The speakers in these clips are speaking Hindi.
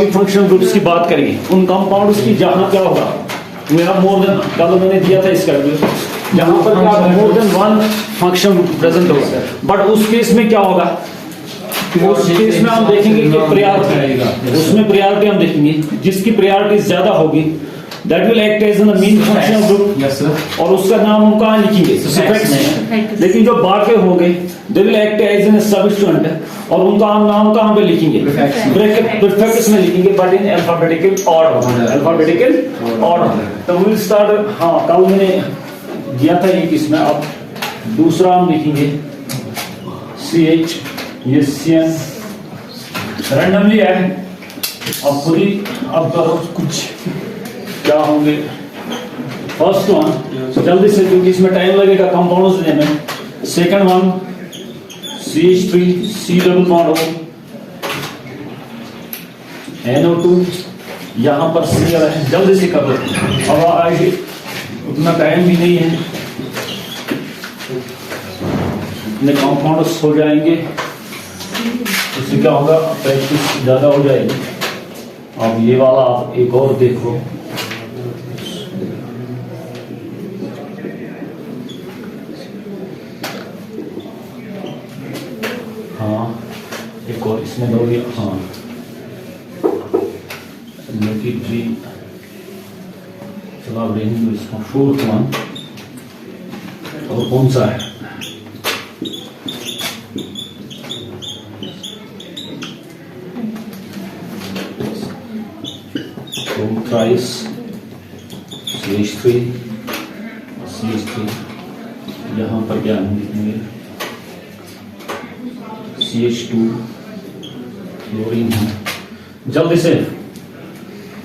अभी फंक्शनल ग्रुप्स की बात करेंगे। उन कंपाउंड्स की जहां क्या होगा, मेरा मोर देन, कल मैंने दिया था इसका जहां पर क्या more than one functional group present होगा, बट उस केस में क्या होगा, उस केस में हम देखेंगे कि प्रायोरिटी, उसमें प्रायोरिटी हम देखेंगे, जिसकी प्रायोरिटी ज्यादा होगी that will act as a mean functional group, yes sir, और उसका नाम हम कहाँ लिखेंगे, suffix में। लेकिन जो बाकी हो गए they will act as a substituent, और उनका हम नाम कहाँ पे लिखेंगे, prefix में लिखेंगे, but in alphabetical order। तो we will start, हाँ कल मैंने दिया था एक इसमें, अब दूसरा हम लिखेंगे CH, ये CN रैंडमली है। अब खुद ही अब करो कुछ क्या होंगे। फर्स्ट वन जल्दी से, क्योंकि इसमें टाइम लगेगा कंपाउंड्स देने में। Second one CH3 C double bond O NO2, यहां पर C है, जल्दी से कर लो, अब आज उतना टाइम भी नहीं है, इतने कंपाउंड्स हो जाएंगे, इससे क्या होगा, प्रैक्टिस ज्यादा हो जाएगी। अब ये वाला आप एक और देखो, हाँ एक और इसमें दोगे, हाँ ट्री, चलो अब रहेंगे इसका फोर्थ वन, और कौन सा है, ट्राइस CH3, यहाँ पर क्या हम लिखेंगे CH2 क्लोरीन है। जल्दी से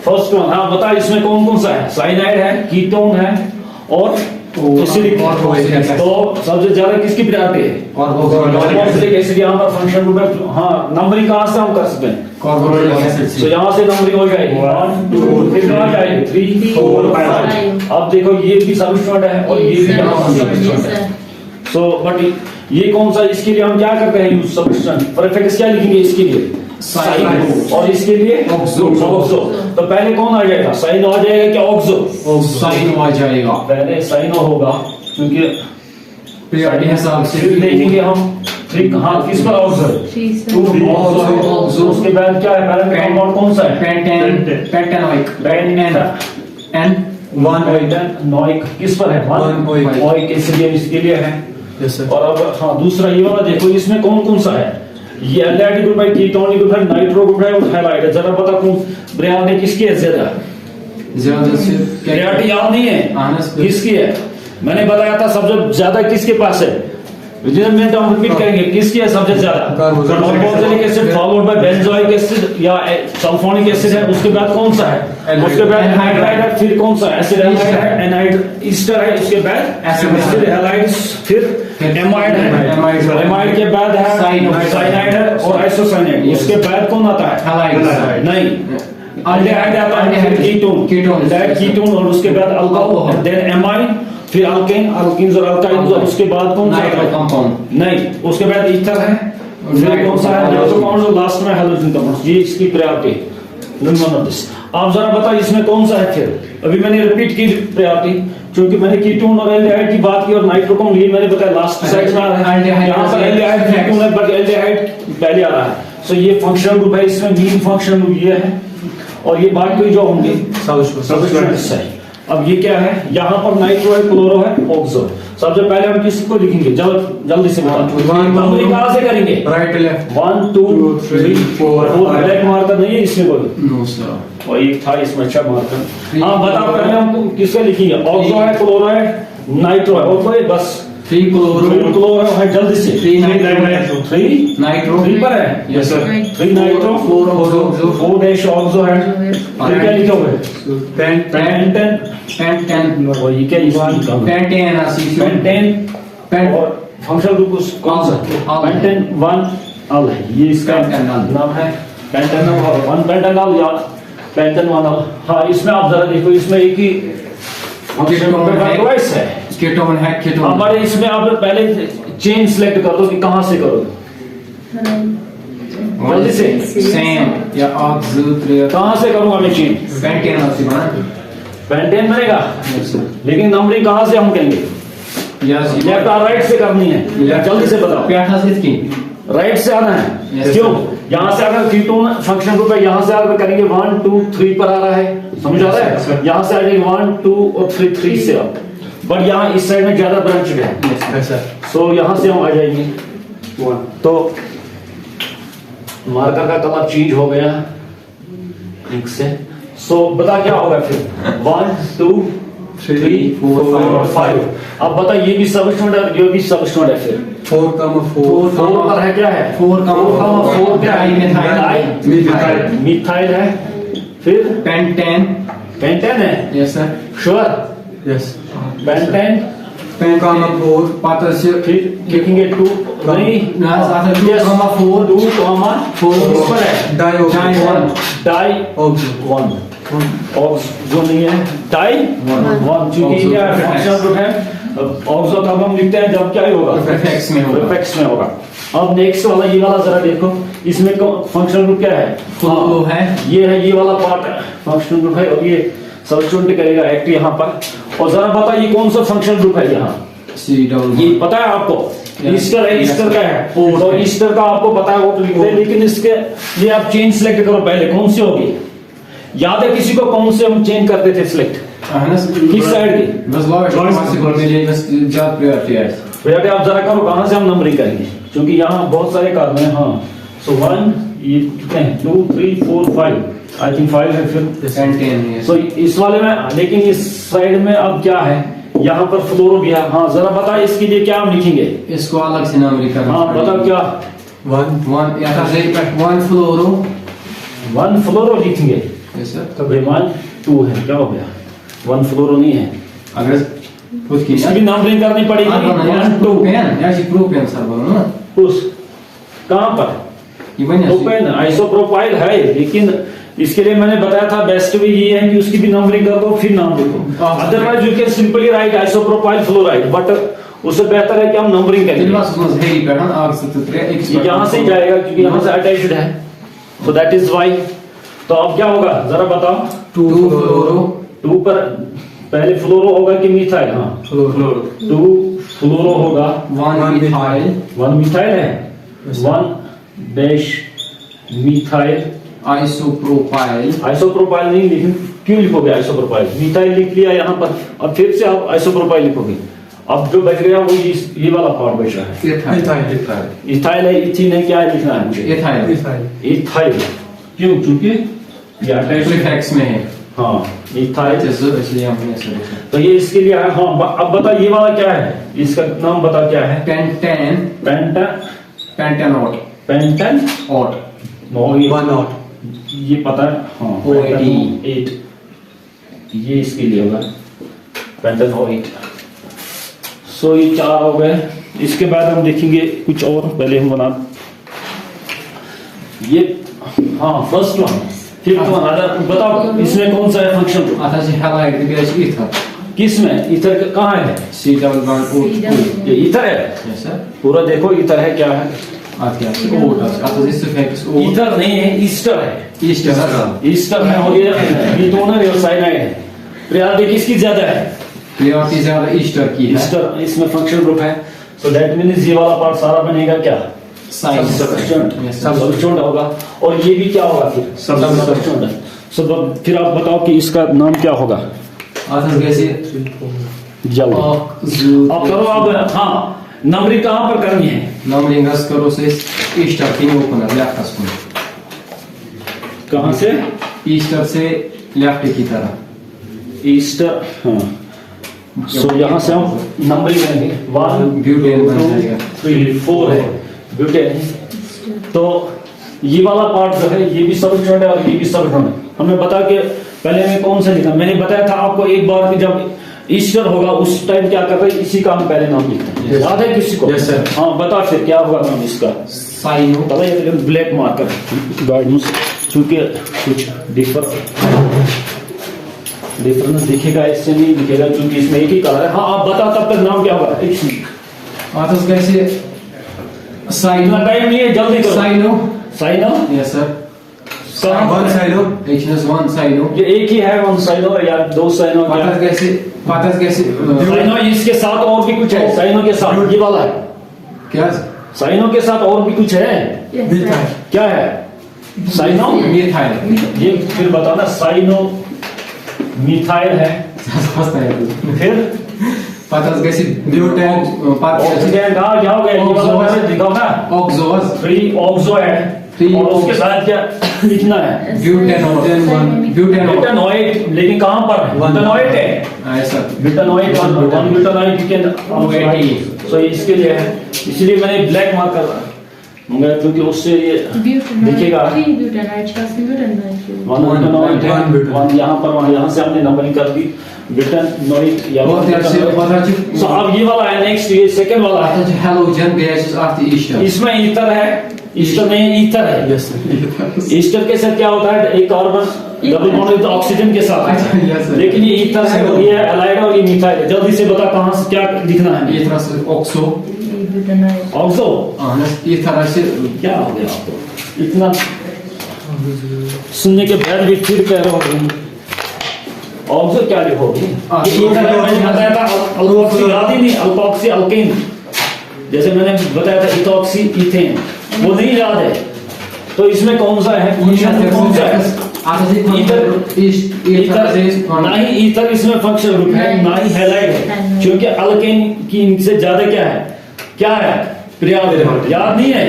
फर्स्ट वन, हाँ बता इसमें कौन कौन सा है, साइनाइड है, कीटोन है और एसिडिक। तो सबसे ज्यादा किसकी प्रायोरिटी है, कार्बोक्सिलिक एसिड। यहाँ पर फंक्शन ग्रुप है, हाँ नंबरिंग कहाँ से हम कर सकते हैं, कार्बोक्सिलिक एसिड। तो यहाँ से नंबरिंग हो जाएगी 1 2 फिर कहाँ जाएगी 3 4 5। अब देखो ये भी सबस्टिट्यूएंट है और ये भी यहाँ सबस्टिट्यूएंट है। सो बट ये कौन सा, इसके लिए हम क्या करते हैं यूज सबस्टिट्यूएंट, प्रीफिक्स क्या लिखेंगे इसके लिए, साइन, और इसके लिए ऑक्सो। तो पहले कौन आ जाएगा, साइनो आ जाएगा क्या ऑक्सो, साइनो आ जाएगा, पहले साइनो होगा क्योंकि प्रायोरिटी है सब। फिर देखेंगे हम ठीक, हाँ किस पर ऑक्सो, उसके बाद क्या है, पहले कंपाउंड कौन सा है, पेंटेनोइक, पेंटेनोइक किस पर है, 1 एसिड इसके लिए है। और अब हाँ दूसरा ये वाला देखो, इसमें कौन कौन सा है, ये एल्डिहाइड ग्रुप है, कीटोनिक ग्रुप है, नाइट्रो ग्रुप है और हैलाइड है। जरा बता कौन प्रायोरिटी किसकी है ज्यादा, प्रायोरिटी याद नहीं है किसकी है, मैंने बताया था सबसे ज्यादा किसके पास है, में तो हम रिपीट करेंगे, किसकी है सबसे ज्यादा, carboxylic acid followed by benzoic acid या सल्फोनिक एसिड है, उसके बाद कौन सा है, उसके बाद हाइड्राइड है, फिर कौन सा एसिड है, एनाइड ईस्टर है, उसके बाद एसिड हैलाइड, फिर एमाइड है, एमाइड के बाद है साइनाइड है और आइसोसाइनाइड, उसके बाद कौन आता है, हैलाइड नहीं, एल्डिहाइड आता है, कीटोन और उसके बाद अल्कोहल, देन एमाइड, फिर अल्केन, अल्कीन्स और अल्काइन्स, और उसके बाद कौन सा कंपाउंड नहीं, उसके बाद ईथर है, फिर कौन सा है नाइट्रो कंपाउंड और लास्ट में हाइड्रोजन कंपाउंड। ये इसकी प्रायोरिटी नंबर ऑफ दिस। आप जरा बताओ इसमें कौन सा है, फिर अभी मैंने रिपीट की प्रायोरिटी क्योंकि मैंने कीटोन और एल्डिहाइड की बात की और नाइट्रो कंपाउंड ये मैंने बताया लास्ट साइड में आ रहा है, यहां पर एल्डिहाइड कीटोन है बट एल्डिहाइड पहले आ रहा है। सो ये फंक्शनल ग्रुप है, इसमें मीन फंक्शनल ग्रुप ये है और ये बाकी जो होंगे सबस्टिट्यूएंट्स है। अब ये क्या है, यहाँ पर नाइट्रो है, क्लोरो है, ऑक्सो। सबसे पहले हम किसको लिखेंगे, जल्दी से बताओ, नंबरिंग कहाँ से करेंगे, राइट लेफ्ट, 1 2 3 4 ब्लैक मार्कर नहीं है इसमें कोई, नो सर, और एक था इसमें अच्छा मार्कर। हाँ बताओ पहले हम किससे लिखेंगे, ऑक्सो है, क्लोरो है, नाइट्रो है, और कोई बस 3 क्लोरो है, जल्दी से 3 नाइट्रो 3 पर है, yes sir, 3 nitro 4 oxo 4 dash oxo है, फिर क्या लिखा हुआ है, पेंटेन और ये क्या पेंटेन और फंक्शनल ग्रुप कौन सा, पेंटेन 1 अल है, ये इसका नाम है पेंटेनॉल, 1 पेंटेनॉल या पेंटेन 1 अल। हाँ इसमें आप जरा देखो, इसमें एक ही कीटोन है, हमारे इसमें आप पहले चेन सिलेक्ट कर दो कि कहां से करो, जल्दी से Same. या आप ज़रूर कहाँ से करूंगा मैं चेंज? पेंटेन आपसे बना पेंटेन बनेगा, Yes, sir. लेकिन नंबरिंग कहाँ से हम कहेंगे? Yes, you- लेफ्ट और राइट से करनी है, जल्दी से बताओ। प्याठा से इसकी राइट से आना है। Yes, क्यों? sir. यहाँ से अगर कीटोन फंक्शन ग्रुप है, यहाँ से अगर करेंगे 1 2 3 पर आ रहा है, समझ आ रहा Yes, sir. है? यहाँ से आ जाएगी 1 2 और 3 से आप, बट यहाँ इस साइड में ज्यादा ब्रांच है, Yes, sir. सो यहाँ से हम आ जाएंगे। तो मार्कर का कलर चेंज हो गया इंक से। सो बता क्या होगा फिर? 1 2 3 4 5। अब बता ये भी सबस्टिट्यूट है, ये भी सबस्टिट्यूट है। फिर 4,4 4 पर है क्या है? 4 क्या है? मिथाइल। मिथाइल है। फिर पेंटेन पेंटेन है, Yes, sir. Sure? Yes. Pentane. 2,4 पाता से फिर लिखेंगे 2 नहीं ना साथ 2,4 2 कॉमा 4 पर है डाई डाई ऑक्सो 1 ऑक्स जो नहीं है डाई 1 चूंकि क्या फंक्शन ग्रुप है। ऑक्सो कब हम लिखते हैं जब क्या ही होगा? Prefix में होगा। प्रीफिक्स में होगा। अब नेक्स्ट वाला ये वाला जरा देखो, इसमें फंक्शन ग्रुप क्या है? फ्लोरो है। ये है, ये वाला पार्ट फंक्शन ग्रुप है और ये सब्स्टिट्यूट करेगा एक्ट यहाँ पर। और जरा बता ये कौन सा फंक्शन ग्रुप है यहाँ? सी डबल ये पता है आपको? ईस्टर है, ईस्टर का है तो ईस्टर का आपको पता है वो तो लिख दे, लेकिन इसके लिए आप चेंज सिलेक्ट करो पहले, कौन सी होगी? याद है किसी को कौन से हम चेंज करते थे सिलेक्ट? किस साइड की? बस लॉ पॉसिबल मिले बस ज्यादा प्रायोरिटी है। बेटा आप जरा करो कहां से हम नंबरिंग करेंगे, क्योंकि यहाँ बहुत सारे कार्बन है। हाँ सो 1 ये कितने हैं? 2 3 4 5 आई थिंक 5 है। फिर पेंटेन है। सो इस वाले में, लेकिन इस साइड में अब क्या है? यहाँ पर फ्लोरो भी है। हाँ जरा बता इसके लिए क्या हम लिखेंगे? इसको अलग से नाम लिखा। हाँ बताओ क्या? 1 या था जेड पर 1 फ्लोरो 1 फ्लोरो लिखेंगे। Yes, sir. तब ये 1 2 है, क्या हो गया? 1 फ्लोरो नहीं है, अगर खुद की इसकी भी नंबरिंग करनी पड़ेगी। 1 2 प्रोपेन या जी प्रोपेन सर बोलो ना उस कहाँ पर? ये बन प्रोपेन आइसोप्रोपाइल है, लेकिन इसके लिए मैंने बताया था बेस्ट वे ये है कि उसकी भी नंबरिंग कर दो फिर नाम लिखो। Otherwise you can simply write isopropyl fluoride, but उससे बेहतर है कि हम नंबरिंग करेंगे। हेरी पैटर्न आग से ये यहाँ से ही जाएगा क्योंकि यहाँ से अटैच्ड है, सो दैट इज वाई। तो अब क्या होगा जरा बताओ? 2 फ्लोरो 2 पर पहले फ्लोरो होगा कि मिथाइल? हाँ 2 फ्लोरो होगा। 1 मिथाइल 1 मिथाइल है, 1 डैश मिथाइल आइसोप्रोपाइल। आइसोप्रोपाइल नहीं, लेकिन क्यों लिखोगे आइसोप्रोपाइल? मिथाइल लिख लिया यहाँ पर, अब फिर से आप आइसोप्रोपाइल लिखोगे। अब जो बच गया वो ये वाला पार्ट बच रहा है। इथाइल है, इथीन है, क्या है लिखना है मुझे? Ethyl ethyl. क्यों? क्योंकि ये अटैच प्रीफिक्स में है। हाँ इथाइल, इसलिए हमने ऐसे लिखा। तो ये इसके लिए है। हाँ अब बता ये वाला क्या है, इसका नाम बता क्या है? पेंटेन पेंटन पेंटेनॉट पेंटन ऑट ये पता है। हाँ O8 ये इसके लिए होगा पेंटन O8। सो ये 4 हो गए। इसके बाद हम देखेंगे कुछ और, पहले हम बना ये। हाँ फर्स्ट वन, फिफ्थ वन। अगर बताओ इसमें कौन सा है फंक्शन? आता है हालाइट भी इथर। किस में? ईथर कहाँ है? C double bond O2। ये ईथर है। Yes sir. पूरा देखो ईथर है, क्या है? आता है O आता है सुफिक्स O। ईथर नहीं है, ईस्टर है। ईस्टर ईस्टर है और ये कीटोन है और साइनाइड है। प्रायोरिटी किसकी ज्यादा है? प्रायोरिटी ज्यादा ईस्टर की है। ईस्टर इसमें फंक्शन ग्रुप है, सो दैट मींस ये वाला पार्ट सारा बनेगा क्या? सबस्टिट्यूएंट होगा। और ये भी क्या होगा फिर? सबस्टिट्यूएंट। सो फिर आप बताओ कि इसका नाम क्या होगा? आता है कैसे जल्दी अब करो। अब हाँ नंबरिंग कहाँ पर करनी है? नंबरिंग करो से ईस्टर की ओपनर लेफ्ट को। कहाँ से? ईस्टर से लेफ्ट की तरफ। ईस्टर। हाँ सो यहाँ से हम नंबरिंग करेंगे। 1 ब्यूटेन बन जाएगा। 3 4 है ब्यूटेन। तो ये वाला पार्ट जो है ये भी सबस्टिट्यूएंट है और ये भी सबस्टिट्यूएंट है। हमें बता के पहले में कौन सा लिखा? मैंने बताया था आपको एक बार कि जब ईस्टर होगा उस टाइम क्या करते हैं, इसी का हम पहले नाम लिखते हैं। याद है किसी को? Yes sir. हाँ बता फिर क्या होगा नाम इसका? साइनो पता है ब्लैक मार्कर गाइडेंस, चूंकि कुछ डिफरेंस दिखेगा, इससे नहीं दिखेगा क्योंकि इसमें एक ही कलर है। हाँ आप बता तब तक नाम क्या होगा? आता है कैसे साइनो टाइम नहीं है, जल्दी करो। Cyano cyano Yes, sir. One sino. H is one sino. ये एक ही है वन साइनो या दो साइनो क्या Patas कैसे साइनो इसके साथ और भी कुछ है साइनो के साथ ये वाला है क्या साइनो के साथ और भी कुछ है Yes, Milk. sir. क्या है साइनो मिथाइल ये फिर बताना साइनो मिथाइल है फिर पाtas कैसे Butane. ऑक्सीडेंट हाँ क्या हो गया ये वाला वैसे दिखाओ ना ऑक्सोस फ्री ऑक्सो है Free और उसके साथ क्या लिखना है ब्यूटेनोइड लेकिन कहाँ पर है ब्यूटेनोइड है ऐसा ब्यूटेनोइड वन ब्यूटेनोइड यू कैन सो इसके लिए है इसलिए मैंने ब्लैक मार्क कर रहा मगर क्योंकि उससे ये दिखेगा Three butanol, just butanol. One butanoid है One butanol. वन यहाँ पर वन यहाँ से हमने नंबरिंग कर दी ब्यूटेनोइड या बहुत अच्छे बहुत अच्छे सो अब ये वाला है नेक्स्ट ये सेकंड वाला है आता है हेलोजन बेसिस आफ्टर ईस्टर इसमें ईथर है ईस्टर में ईथर है Yes, sir. ईस्टर के साथ क्या होता है एक carbon double bond with oxygen के साथ अच्छा, yes, है sir. लेकिन ये ईथर है ये एलाइड और ये मिथाइल है जल्दी से बता कहां से क्या लिखना है ये तरह से ऑक्सो Butanol. ऑक्सो ये तरह से क्या हो गया आपको इतना सुनने के बाद भी फिर कह रहे हो ऑक्सो क्या लिखोगे ये ईथर है मैंने बताया था अल्कोक्सी याद ही नहीं अल्कोक्सी अल्केन जैसे मैंने बताया था इथॉक्सी इथेन वो नहीं याद है तो इसमें कौन सा है कौन सा है ईथर ना ही ईथर इसमें फंक्शनल ग्रुप है ना ही हैलाइड है क्योंकि अल्केन की इनसे ज्यादा क्या है पर्यावरण याद नहीं है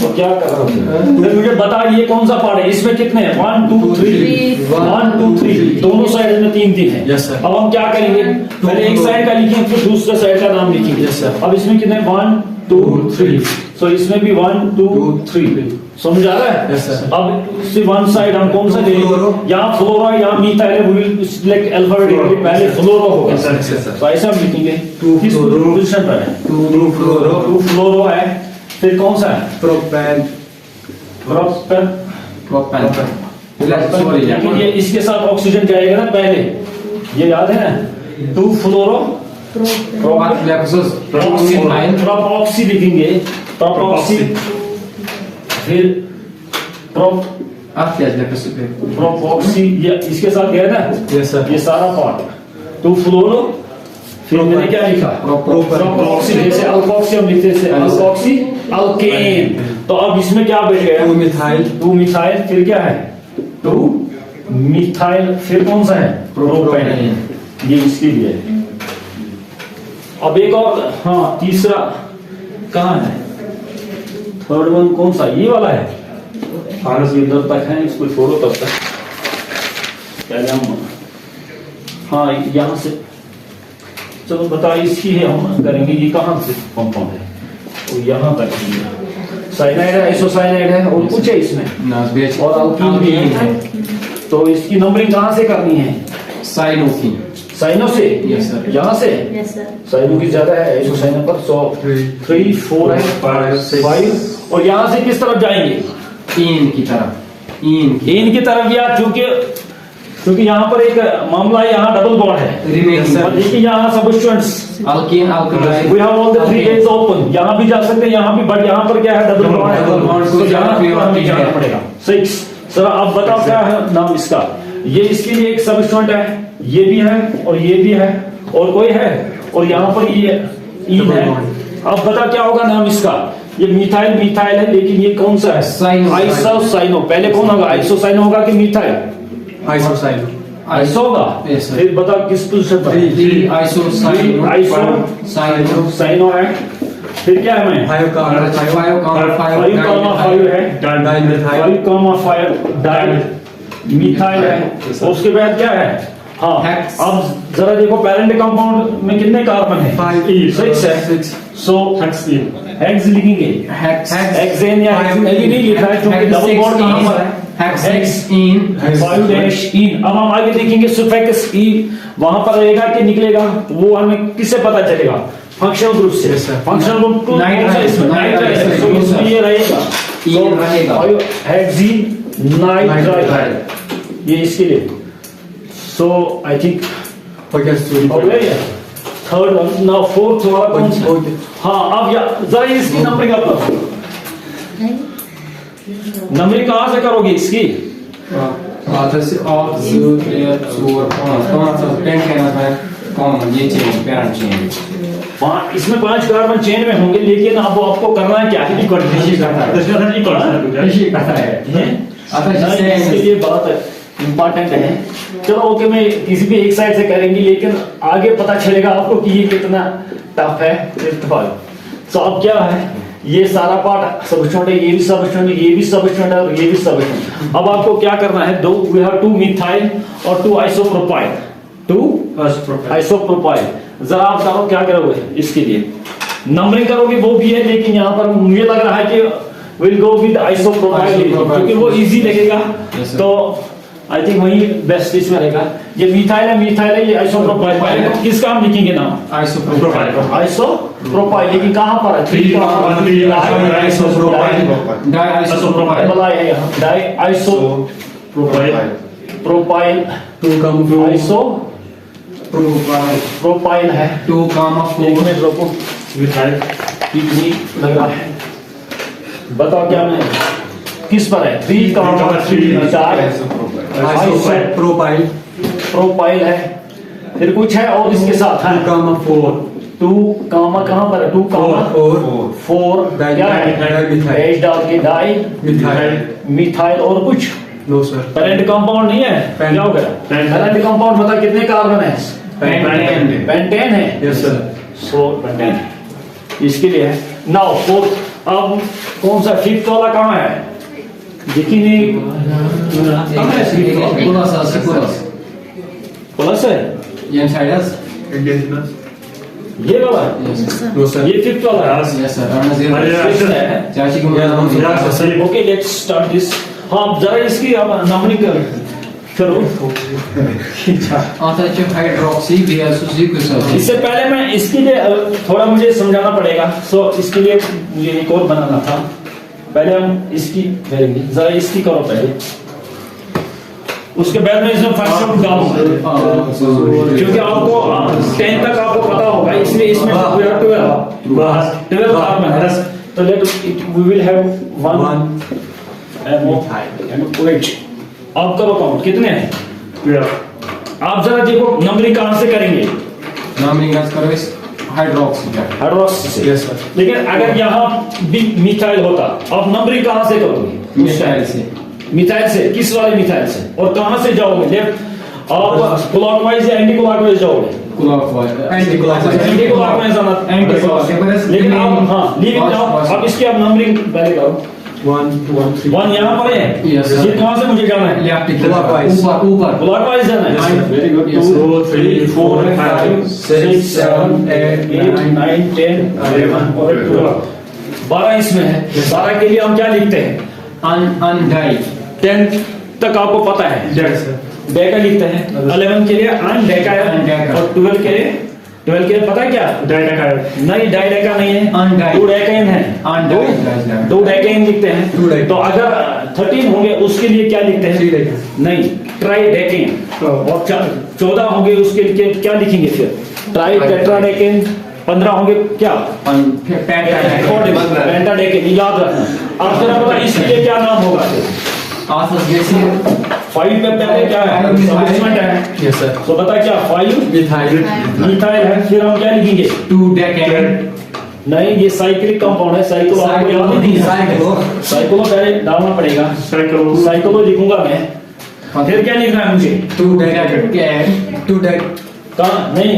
तो क्या कर रहा हूँ फिर मुझे बता ये कौन सा पार्ट है इसमें कितने हैं 1 2 3 1 2 3 दोनों साइड में तीन है Yes, sir. अब हम क्या करेंगे पहले एक साइड का लिखेंगे फिर दूसरे साइड का नाम लिखेंगे Yes, sir. अब इसमें कितने 1 2 3 सो इसमें भी 1 2 3 समझ आ रहा है Yes, sir. अब से वन साइड हम कौन सा लेंगे Fluoro. यहाँ फ्लोरो यहाँ मिथाइल है विल सिलेक्ट अल्फाबेटिकली पहले फ्लोरो होगा Yes, sir. Yes, sir. तो ऐसा हम लिखेंगे Two किस fluoro. पोजीशन पर है Two fluoro. 2 फ्लोरो है फिर कौन सा है Propan. प्रोपेन प्रोपेन लेकिन ये इसके साथ ऑक्सीजन जाएगा ना पहले ये याद है ना 2 फ्लोरो प्रोपॉक्सी लिखेंगे प्रोपॉक्सी फिर प्रोपॉक्सी ये इसके साथ गया ना Yes, sir. ये सारा पार्ट 2 फ्लोरो फिर मैंने क्या लिखा प्रोपॉक्सी जैसे अल्कोक्सी हम लिखते थे अल्कोक्सी अल्केन तो अब इसमें क्या बैठ गया Two methyl. 2 मिथाइल फिर क्या है 2 मिथाइल फिर कौन सा है प्रोपेन ये इसके लिए है अब एक और हाँ तीसरा कहाँ है थर्ड वन कौन सा ये वाला है फारस ये उधर तक है इसको छोड़ो तब तक पहले हम हाँ यहाँ से चलो बता इसकी है हम करेंगे ये कहाँ से कंपाउंड है तो यहाँ तक साइनाइड है आइसोसाइनाइड है और कुछ है इसमें और अल्कीन भी है तो इसकी नंबरिंग कहाँ से करनी है साइनो से Yes, sir. यहाँ से Yes, sir. साइनो की ज्यादा है आइसोसाइनो पर सो 3 4 है 5 और यहाँ से किस तरफ जाएंगे इन की तरफ इन की तरफ या क्योंकि यहाँ पर एक मामला है यहाँ डबल बॉन्ड है और देखिए यहाँ substituents alkyne alkaline we have all the three ways open यहाँ भी जा सकते हैं यहाँ भी बट यहाँ पर क्या है डबल बॉन्ड है Double bond तो को यहाँ जाना हमें जाना पड़ेगा 6 सर आप बताओ क्या है नाम इसका ये इसके लिए एक सब्स्टिट्यूएंट है ये भी है और ये भी है और कोई है और यहाँ पर ये इन है अब बता क्या होगा नाम इसका ये मिथाइल है लेकिन ये कौन सा है Sino. आइसोसाइनो पहले कौन होगा आइसोसाइनो होगा कि मिथाइल Isosino. आइसो होगा Yes, sir. फिर बता किस पोजीशन पर साइनो है फिर क्या है मैं 5 carbon. 5,5 है Dimethyl. 5,5 डाई मिथाइल है और उसके बाद क्या है हाँ Hex. अब जरा देखो पैरेंट कंपाउंड में कितने कार्बन है 6 है 6. सो हेक्स लिखेंगे हेक्सेन या हेक्सेन ये नहीं लिखा है क्योंकि डबल बॉन्ड कहां पर है हेक्सेन 5 डैश इन अब हम आगे देखेंगे सुफिक्स ई वहां पर रहेगा कि निकलेगा वो हमें किससे पता चलेगा फंक्शनल ग्रुप से Yes, sir. फंक्शनल ग्रुप को नाइट्राइल नाइट्राइल तो इसमें ये रहेगा इन रहेगा हेक्सी नाइट्राइल ये इसके लिए सो आई थिंक Okay, so हो गया थर्ड वन नाउ फोर्थ वाला कौन सा हाँ अब या जरा इसकी नंबरिंग अप करो नंबरिंग कहां से करोगे इसकी? आदर्श आप 2 3 4 5 10 कहना है कॉमन ये चेंज पैरेंट चेंज इसमें 5 कार्बन चेन में होंगे, लेकिन अब आपको करना है क्या है? इसके लिए बहुत इंपॉर्टेंट है। चलो ओके, मैं किसी भी एक साइड से करेंगे, लेकिन आगे पता चलेगा आपको कि ये कितना टफ है। तो अब क्या है, ये सारा पार्ट सबस्टेंट है, ये भी सबस्टेंट है, ये भी सबस्टेंट है और ये भी सबस्टेंट। अब आपको क्या करना है, दो वी हैव 2 मिथाइल और 2 आइसोप्रोपाइल, 2 आइसोप्रोपाइल। जरा आप बताओ क्या करोगे इसके लिए? नंबरिंग करोगे वो भी है, लेकिन यहाँ पर मुझे लग रहा है कि विल गो विद आइसोप्रोपाइल क्योंकि वो इजी लगेगा। तो आई थिंक वही बेस्ट इसमें रहेगा। ये मिथाइल है, ये आइसोप्रोपाइल है। किसका हम लिखेंगे नाम? आइसोप्रोपाइल। लेकिन कहाँ पर है? 3 आइसोप्रोपाइल डाई आइसोप्रोपाइल 2 कम प्रोपाइल है 2 comma 4 में रोको कितनी लग रहा है, बताओ क्या मैं किस पर है? 3 प्रोपाइल है। फिर कुछ है और इसके साथ है 2 कामा कहाँ पर है? 2 कामा 4 क्या है? एच डाल के डाई मिथाइल और कुछ नो सर, पेरेंट कंपाउंड नहीं है। क्या हो गया? पेरेंट कंपाउंड बता कितने कार्बन है? पेंटेन है। Yes sir. सो पेंटेन इसके लिए है। नाउ फोर्थ, अब कौन सा 5th वाला कहाँ है? देखिए नहीं प्लस है ये साइडस ये वाला, नो सर, ये 5th वाला है। यस सर चाची को ओके लेट्स स्टार्ट दिस। हाँ जरा इसकी अब नंबरिंग करो। आता है हाइड्रोक्सी बेसोसिक। इससे पहले मैं इसके लिए थोड़ा मुझे समझाना पड़ेगा। सो इसके लिए मुझे एक और बनाना था। पहले हम इसकी करेंगे, जरा इसकी करो पहले, उसके बाद में इसमें फंक्शन डालूंगा क्योंकि आपको 10 तक आपको पता होगा, इसलिए इसमें 12 कार्बन है। तो लेट वी विल हैव 1 आप करो काउंट कितने हैं? आप जरा देखो नंबरिंग कहां से करेंगे? नंबरिंग करो इस हाइड्रोक्सी से। Yes sir. लेकिन अगर यहाँ भी मिथाइल होता, आप नंबरिंग कहां से करोगे? मिथाइल से। किस वाले मिथाइल से? और कहां से जाओगे? लेफ्ट आप क्लॉकवाइज या एंटी क्लॉकवाइज जाओगे? एंटी क्लॉकवाइज जाना। लेकिन आप हाँ लीव इट नाउ। अब इसकी आप नंबरिंग पहले करो। 1 2 3 1 यहाँ पर है। Yes, sir. ये कहां से मुझे जाना है? Clockwise. ऊपर क्लॉकवाइज जाना है। Very good. 2 3 4 5 6 7 8 9 10 11 और 12 इसमें है। 12 के लिए हम क्या लिखते हैं? अनडाई 10 तक आपको पता है डेका लिखते हैं। 11 के लिए अनडेका है और 12 के लिए पता है क्या? नहीं डाइडेका नहीं है, अनडाई 2 डेकेन है। 2 डेकेन लिखते हैं। तो अगर 13 होंगे उसके लिए क्या लिखते हैं? 3 डेकेन। नहीं ट्राई डेकेन। और 14 होंगे उसके लिए क्या लिखेंगे फिर? ट्राई टेट्राडेकेन। 15 होंगे क्या? पेंटाडेकेन। याद रखना। आप जरा बता इसके लिए क्या नाम होगा? फाइव पे पहले क्या है? सबस्टेंट है। Yes sir. तो बता क्या? 5 मिथाइल है। फिर हम क्या लिखेंगे? 2 डेकेन। नहीं ये साइक्लिक कंपाउंड है। साइक्लो आपको याद नहीं है? साइक्लो पहले डालना पड़ेगा। साइक्लो लिखूंगा मैं। फिर क्या लिखना है मुझे? 2 डेकेन। कहाँ? नहीं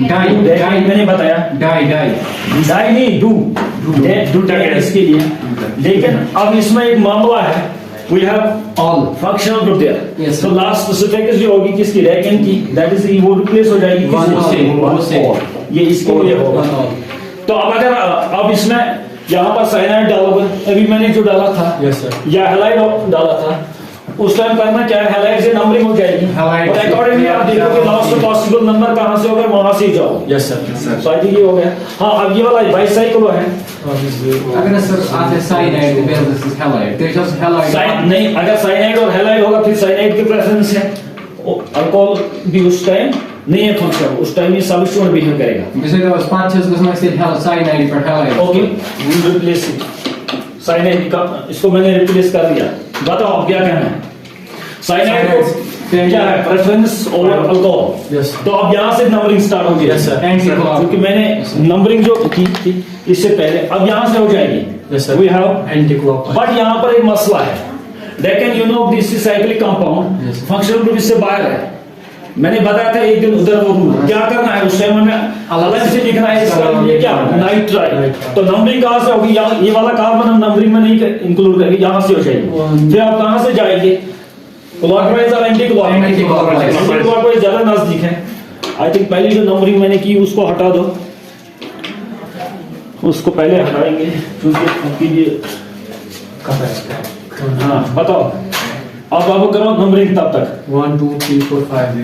डाई मैंने बताया। डाई नहीं डू डेकेन इसके लिए। लेकिन अब इसमें एक मामला है। We have all functional group there. Yes, So sir. last suffix जो होगी किसकी? डेकेन की। That is वो replace हो जाएगी किससे? ये इसके लिए होगा। तो अब अगर अब इसमें यहाँ पर साइनाइड डालोगे, अभी मैंने जो डाला था यस सर। या हैलाइड डाला था, उस टाइम करना क्या है? हैलाइड से नंबरिंग हो जाएगी। Halide और से- अकॉर्डिंगली आप देखोगे लास्ट पॉसिबल नंबर कहाँ से होगा वहां से ही जाओ। Yes sir. So I think ये हो गया। हाँ अब ये वाला बाइसाइक्लो है। अगर सर आते साइनाइड versus halide तो जस्ट halide नहीं अगर साइनाइड और हैलाइड होगा फिर साइनाइड की प्रेजेंस है। अल्कोहल भी उस टाइम नहीं है फंक्शन, उस टाइम ये सबस्टिट्यूट बिहेव करेगा। Mesela 5 gazına ise halide cyanide per halide. Okay we will replace it. Cyanide का, इसको मैंने रिप्लेस कर दिया। बताओ अब क्या कहना है? साइनाइड को क्या है? Preference over alcohol. Yes. तो अब यहाँ से नंबरिंग स्टार्ट होगी। Yes, sir. क्योंकि मैंने नंबरिंग जो की थी इससे पहले, अब यहाँ से हो जाएगी। Yes, sir. We have, Anti-clockwise. But यहाँ पर एक मसला है। Decan, you know this is cyclic compound, Yes, sir. Functional group इससे बाहर है। मैंने बताया था एक दिन उधर वो रूल क्या करना है, उस टाइम हमें अलग से लिखना है इसका ये क्या नाइट्राइल। तो नंबरिंग कहाँ से होगी? ये वाला कार्बन हम नंबरिंग में नहीं इंक्लूड करेंगे, यहाँ से हो जाएगी। फिर आप कहाँ से जाएंगे? क्लॉकवाइज और एंटी क्लॉकवाइज ज्यादा नजदीक है। आई थिंक पहले जो नंबरिंग मैंने की उसको हटा दो, उसको पहले हटाएंगे क्योंकि ये हाँ बताओ अब आप करो नंबरिंग तब तक 1 2 3 4 5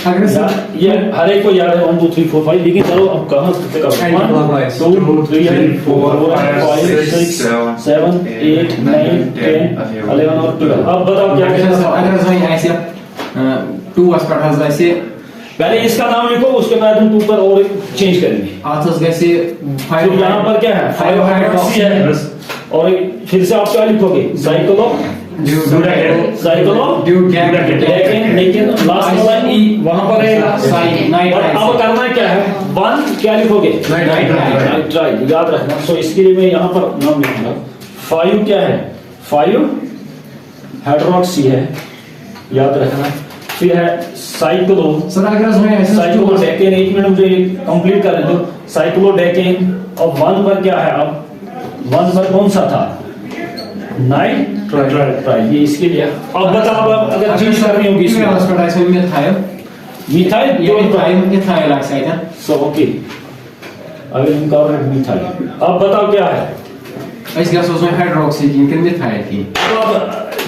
अगर ये हर एक को याद है 1 2 3 4 5, लेकिन चलो अब कहाँ से करो 1 2 3 4 5 6 7 8 9 10 11 और 12। अब बताओ क्या कहना है? अगर हम ऐसे 2 अस्पताल हज ऐसे पहले इसका नाम लिखो, उसके बाद हम 2 पर और चेंज करेंगे। आतस गैसे तो यहाँ पर क्या है? 5 हाइड्रोक्सी है और फिर से आप क्या लिखोगे? साइक्लो लेकिन लास्ट वाला ई वहां पर रहेगा। और अब करना क्या है? 1 क्या लिखोगे? नाइट्राइल, याद रखना। सो इसके लिए मैं यहाँ पर नाम लिखूंगा। 5 क्या है? 5 हाइड्रोक्सी है, याद रखना। फिर है साइक्लो, सर अगर हम ऐसे साइक्लोडेकेन। एक मिनट मुझे कंप्लीट कर दो। साइक्लोडेकेन और 1 पर क्या है? अब 1 पर कौन सा था? नाइट्राइल, ये इसके लिए। अब बताओ अब अगर चेंज करनी होगी इसमें अस्पताल ऐसे मिथाइल मिथाइल ये मिथाइल ऑक्साइड है। So okay I will cover methyl. अब बताओ क्या है? इस गैस उसमें हाइड्रोक्सी की इनके मिथाइल की। तो अब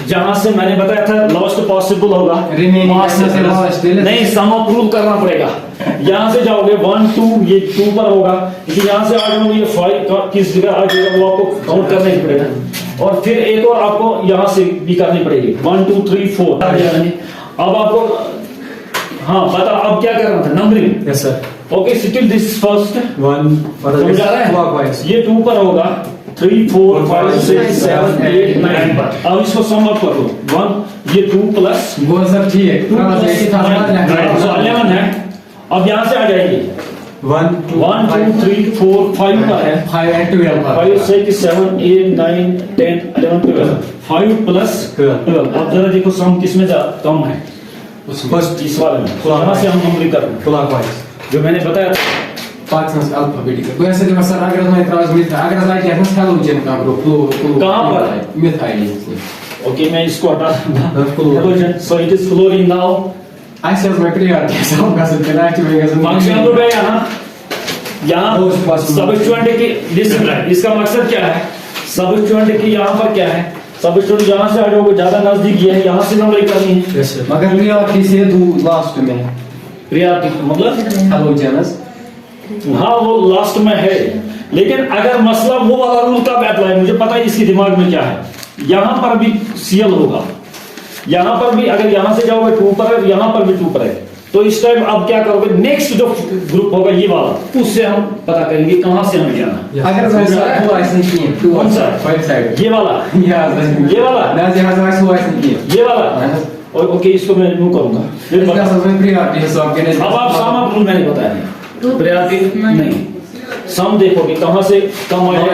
जहां से मैंने बताया था लॉस्ट पॉसिबल होगा, Remaining वहां से से lowest नहीं सम ऑफ प्रूव करना पड़ेगा। यहाँ से जाओगे 1 2, ये 2 पर होगा, लेकिन यहाँ से आ जाओगे ये 5 किस जगह आ जाएगा वो आपको काउंट करना ही पड़ेगा। और फिर एक और आपको यहाँ से भी करनी पड़ेगी 1 2 3 4। अब आपको हाँ बताओ अब क्या करना था? Numbering. Yes sir. Okay still this first 1 for समझ आ रहा है? क्लॉकवाइज ये 2 पर होगा, 3 4 5 6 7 8 9 पर। अब इसको सम अप करो 1 ये 2 प्लस वो सर ठीक है 2 प्लस 11 है। अब यहाँ से आ जाएगी 1 1 2 3 4 5 पर है, 5 and 12 पर 5 6 7 8 9 10 11 12 5 प्लस 12। अब जरा देखो सम किसमें कम है? फर्स्ट इस वाले में। तो यहाँ से हम नंबरिंग कर रहे हैं क्लॉकवाइज जो मैंने बताया था। पाकिस्तान अल्फाबेटिकल कोई ऐसे सर अगर हम इतराज मिथाइल अगर लाइक है हेलोजन का ग्रुप कहाँ पर? मिथाइल ओके मैं इसको हटा दूंगा। Fluorine. Halogen, so it is fluorine now। ऐसे में क्लियर है सब का सब एक्टिव फंक्शनल ग्रुप है यहाँ Those possible. सबस्टिट्यूएंट की इसका मकसद क्या है? सबस्टिट्यूएंट की यहाँ पर क्या है? सबस्टिट्यूएंट यहाँ से आ जाओगे ज्यादा नजदीक ये है, यहाँ से नंबरिंग करनी है। यस सर मगर रियलिटी से दो लास्ट में रियलिटी मतलब हेलोजनस हाँ वो लास्ट में है, लेकिन अगर मसला वो वाला रूल कब अप्लाई, मुझे पता है इसके दिमाग में क्या है। यहाँ पर भी सीएल होगा, यहाँ पर भी अगर यहाँ से जाओगे 2 पर है, यहाँ पर भी 2 पर है। तो इस टाइम अब क्या करोगे? नेक्स्ट जो ग्रुप होगा ये वाला, उससे हम पता करेंगे कहाँ से हमें जाना। अगर मैं सर वो ऐसे किए टू कौन सा? फाइव साइड ये वाला ये वाला? ना जहां से वो ऐसे किए ये वाला और ओके इसको मैं रिमूव करूंगा। फिर इसका बता- सब में प्रियरिटी है सब के अब आप सम ऑफ रूल मैंने बताया नहीं, प्रायोरिटी नहीं, सम देखोगे कहाँ से कम आएगा।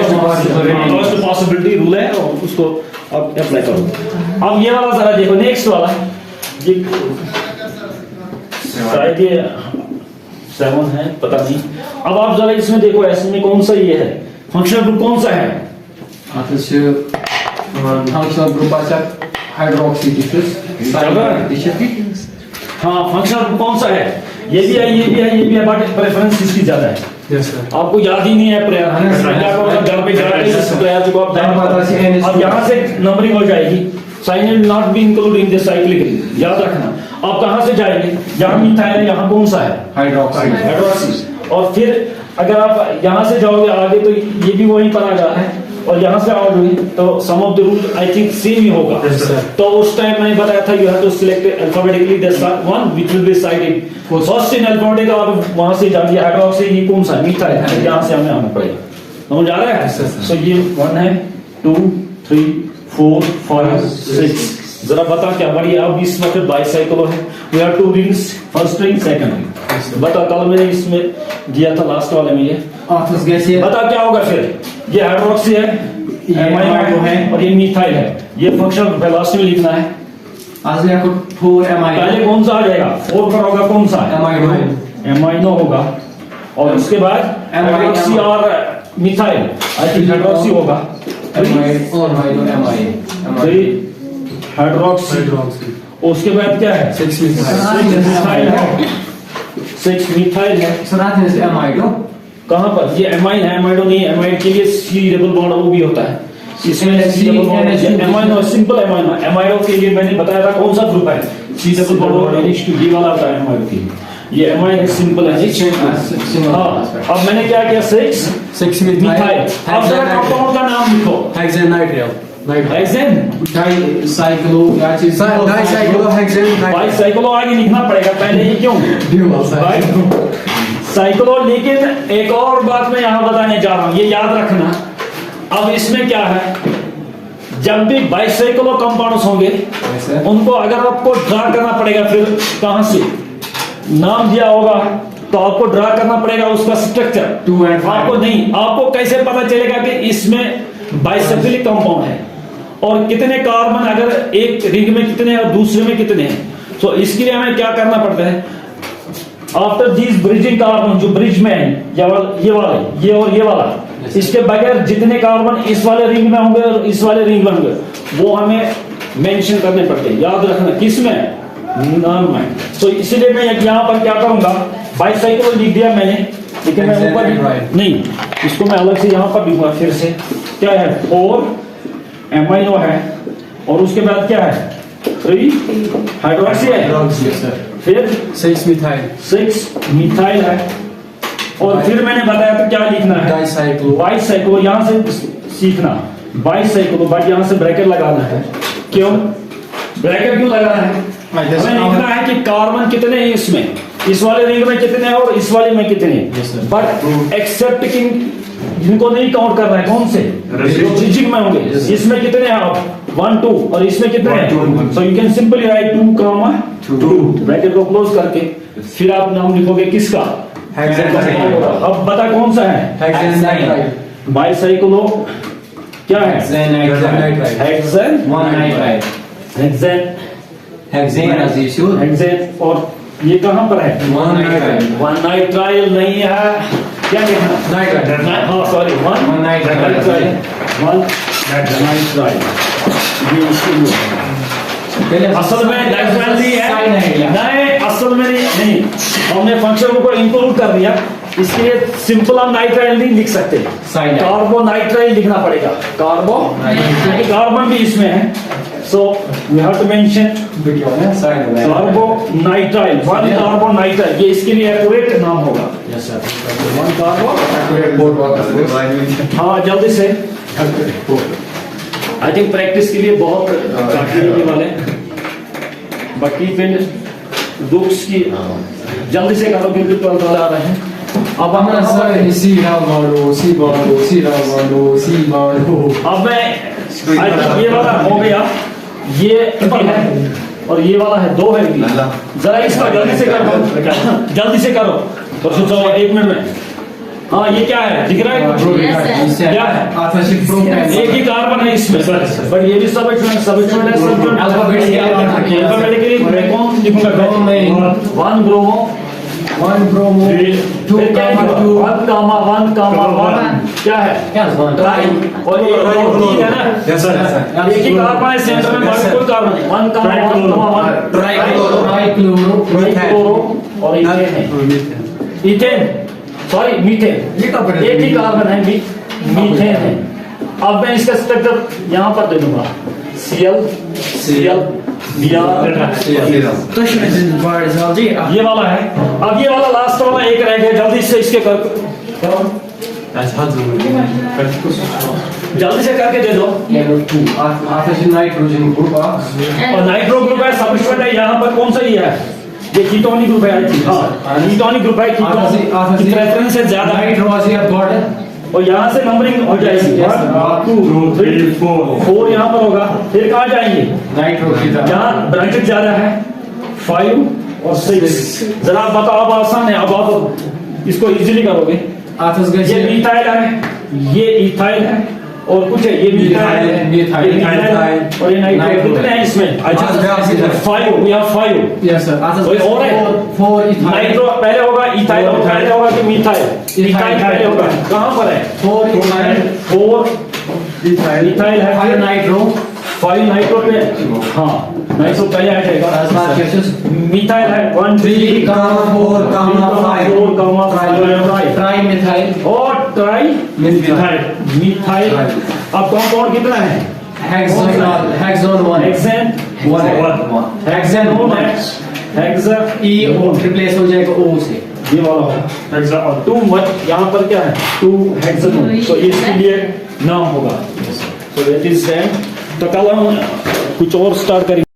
लॉस्ट पॉसिबिलिटी रूल है और उसको अब अप्लाई करो। अब ये वाला जरा देखो, नेक्स्ट वाला ये शायद ये 7 है, पता नहीं। अब आप जरा इसमें देखो ऐसे में कौन सा ये है फंक्शनल ग्रुप, कौन सा है? आतश फंक्शनल ग्रुप अच्छा हाइड्रोक्सी डिशेस हाँ फंक्शनल ग्रुप कौन सा है? ये भी है ये भी है ये भी है, बट प्रेफरेंस इसकी ज्यादा है। यस सर आपको याद ही नहीं है प्रेयर, घर पे जाके इस प्रेयर को आप अब यहाँ से नंबरिंग हो जाएगी। Sign will not be including the cyclic ring, याद रखना। आप कहाँ से जाएंगे? यहाँ मिथाइल है, यहाँ कौन सा है? हाइड्रोक्सी। और फिर अगर आप यहाँ से जाओगे आगे तो ये भी वहीं पर आ जाता है, और यहाँ से आओगे तो some of the rule I think same ही होगा। तो उस टाइम मैंने बताया था you have to select alphabetically the one which will be sided first in alphabet. आप वहाँ से जाइए हाइड्रोक्सी, ये कौन सा? मिथाइल है, यहाँ से हमें आना पड़ेगा। समझ आ रहा है? सो ये 1 है, 2 3 4 5 6 जरा बता क्या बड़ी अब इस वक्त बाइसाइक्लो है we have two rings first ring second ring बता कल मैंने इसमें दिया था लास्ट वाले में ये आतस गैसे बता क्या होगा फिर ये हाइड्रोक्सी है एमाइड है और ये मिथाइल है ये फंक्शनल वेलोसिटी में लिखना है आज ले को 4 एमाइड पहले कौन सा आ जाएगा 4 पर होगा कौन सा एमाइनो होगा और उसके बाद हाइड्रोक्सी और मिथाइल आई थिंक हाइड्रोक्सी होगा एमाइड और एमाइड हाइड्रोक्सी उसके बाद क्या है 6 मिथाइल 6 मिथाइल है सरात है एमाइड कहां पर ये एमाइन है एमाइडो नहीं एमाइड के लिए सी डबल बॉन्ड वो भी होता है इसमें C double bond amino simple amino amido के लिए मैंने बताया था कौन सा ग्रुप है सी डबल बॉन्ड और NH2 ये वाला होता है एमाइडो के लिए ये एमाइन है सिंपल है हां अब मैंने क्या किया 6 मिथाइल अब जरा कंपाउंड का नाम लिखो हेक्सेनाइट्रियल हेक्सेन डाइसाइक्लो या चीज डाइसाइक्लो हेक्सेन बाइसाइक्लो आगे लिखना पड़ेगा पहले ये क्यों साइक्लो लेकिन एक और बात मैं यहां बताने जा रहा हूं ये याद रखना अब इसमें क्या है जब भी बाइसाइक्लो कंपाउंड्स होंगे उनको अगर आपको ड्रा करना पड़ेगा फिर कहां से नाम दिया होगा तो आपको ड्रा करना पड़ेगा उसका स्ट्रक्चर 2 and 5 आपको नहीं आपको कैसे पता चलेगा कि इसमें बाइसेक्लिक कंपाउंड है और कितने कार्बन अगर एक रिंग में कितने और दूसरे में कितने हैं तो इसके लिए हमें क्या करना पड़ता है आफ्टर दिस ब्रिजिंग कार्बन जो ब्रिज में है ये वाले ये और ये वाला इसके बगैर जितने कार्बन इस वाले रिंग में होंगे और इस वाले रिंग में होंगे वो हमें मेंशन करने पड़ते हैं याद रखना किस में नाम में तो इसीलिए मैं यहाँ पर क्या करूंगा बाइसाइक्लो लिख दिया मैंने लेकिन मैं ऊपर नहीं इसको मैं अलग से यहाँ पर लिखूंगा फिर से क्या है 4 एमाइनो है और उसके बाद क्या है 3 हाइड्रोक्सी है फिर 6 मिथाइल है और फिर मैंने बताया था क्या लिखना है बाइसाइक्लो यहाँ से सीखना बाइसाइक्लो बट यहाँ से ब्रैकेट लगाना है क्यों ब्रैकेट क्यों लगाना है हमें लिखना है कि कार्बन कितने हैं इसमें इस वाले रिंग में कितने हैं और इस वाले में कितने हैं बट एक्सेप्ट कि जिनको नहीं काउंट करना है कौन से ब्रिजिंग में होंगे इसमें कितने हैं आप 1 2 और इसमें कितने हैं so you can simply write 2 bracket को क्लोज करके फिर आप नाम लिखोगे किसका अब बता कौन सा है बाइसाइक्लो क्या है हेक्सेन और ये कहां पर है 1 नाइट्राइल नहीं है क्या लिखना हाँ सॉरी 1 नाइट्राइल ये इसके असल में नाइट्राइल नहीं है नहीं असल में नहीं हमने फंक्शन को इंक्लूड कर दिया इसके लिए सिंपल हम नाइट्राइल नहीं लिख सकते कार्बोनाइट्राइल लिखना पड़ेगा क्योंकि कार्बन भी इसमें है so we have to mention carbonitrile 1 carbonitrile ये इसके लिए एक्यूरेट नाम होगा यस सर 1 कार्बो हाँ जल्दी से आई थिंक प्रैक्टिस के लिए बहुत काफी होने वाले बाकी फिर बुक्स की जल्दी से करो क्योंकि 12 वाले आ रहे हैं अब हम अब मैं ये वाला हो गया ये है और ये वाला है 2 है जरा इसका जल्दी से करो और सोचो 1 मिनट में हाँ ये क्या है दिख रहा है क्या है एक ही कार्बन है इसमें बट ये भी सबस्टिट्यूएंट है अल्फाबेटिकली मैं कौन लिखूंगा 1 ब्रोमो 2 कामा 1 क्या है ट्राई और ये 3 है ना यस सर एक ही कार्बन है सेंटर में बाकी कोई कार्बन नहीं 1 कामा 1 ट्राइक्लोरो और इथेन सॉरी मीथेन एक ही कार्बन है मीथेन है अब मैं इसका स्ट्रक्चर यहाँ पर दे दूंगा Cl ये वाला है अब ये वाला लास्ट वाला एक रह गया जल्दी से इसके करो जल्दी से करके दे दो नाइट्रोजन ग्रुप और नाइट्रो ग्रुप है सबस्टिट्यूएंट है यहाँ पर कौन सा ही है ये कीटोनिक ग्रुप है कीटोनिक ग्रुप है कीटोन की प्रेफरेंस है ज्यादा और यहाँ से नंबरिंग हो जाएगी। 1 2 3 4 यहाँ पर होगा। फिर कहाँ जाएंगे? नाइट्रो की तरफ यहाँ ब्रैकेट ज्यादा है 5 और 6। जरा आप बताओ, अब आसान है, अब आप इसको इजीली करोगे। आतस ये गए मिथाइल है, ये इथाइल है और कुछ है, ये मिथाइल है, मिथाइल, ये मिथाइल है और ये नाइट्रो। कितने हैं इसमें? अच्छा 5, we have 5। यस सर आतस कोई और है? 4 इथाइल नाइट्रो पहले होगा, इथाइल और पहले होगा कि मिथाइल? इथाइल पहले होगा। कहाँ पर है? 4 इथाइल 4 इथाइल है, 5 नाइट्रो 5 नाइट्रो पे, हाँ नाइट्रो पहले आ जाएगा। आसपास कैसे मिथाइल है 1 3 4 5 ट्राई मिथाइल और ट्राई मिथाइल। अब कंपाउंड कितना है? हेक्सोन 1 हेक्सेन 1 हेक्सेन 1 है, हेक्सा ई रिप्लेस हो जाएगा ओ से। ये वाला होगा हेक्सा। और 2 मत यहाँ पर क्या है? 2 हेक्सानोन, तो इसके लिए नाम होगा। So that is same. तो कल हम कुछ और स्टार्ट करेंगे।